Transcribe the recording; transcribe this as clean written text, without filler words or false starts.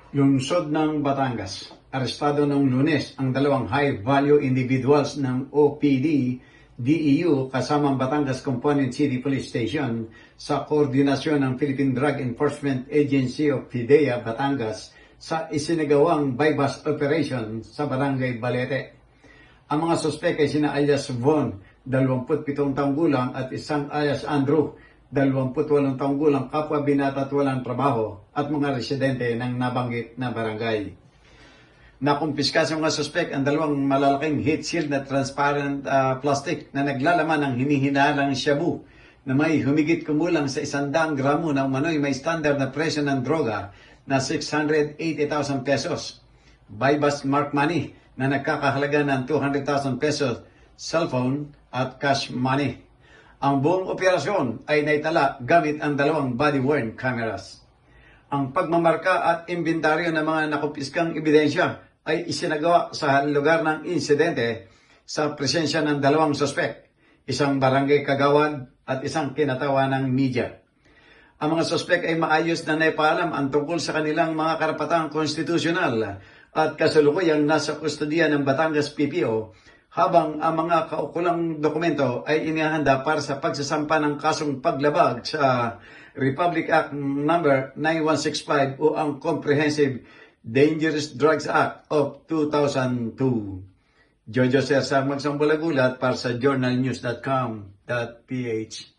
Lungsod ng Batangas. Arestado noong Lunes ang dalawang high-value individuals ng OPD, DEU kasamang Batangas Component City Police Station sa koordinasyon ng Philippine Drug Enforcement Agency of PIDEA, Batangas sa isinagawang bypass operation sa Barangay Balete. Ang mga suspek ay sina alias Von, 27 taong gulang at isang alias Andrew, 28 taong gulang kapwa binata at walang trabaho at mga residente ng nabanggit na barangay. Nakumpiska sa mga suspek ang dalawang malalaking heat shield na transparent plastic na naglalaman ng hinihinalang shabu na may humigit kumulang sa 100 gramo na umano'y may standard na presyo ng droga na 680,000 pesos. Bypass mark money na nagkakahalaga ng 200,000 pesos, cellphone at cash money. Ang buong operasyon ay naitala gamit ang dalawang body-worn cameras. Ang pagmamarka at inventaryo ng mga nakumpiskang ebidensya ay isinagawa sa lugar ng insidente sa presensya ng dalawang suspek, isang barangay kagawad at isang kinatawa ng media. Ang mga suspek ay maayos na naipaalam ang tungkol sa kanilang mga karapatang konstitusyonal at kasalukuyang nasa kustodiya ng Batangas PPO, habang ang mga kaukulang dokumento ay inihahanda para sa pagsasampa ng kasong paglabag sa Republic Act No. 9165 o ang Comprehensive Dangerous Drugs Act of 2002. Jojo Cesar Magsambulagulat para sa journalnews.com.ph.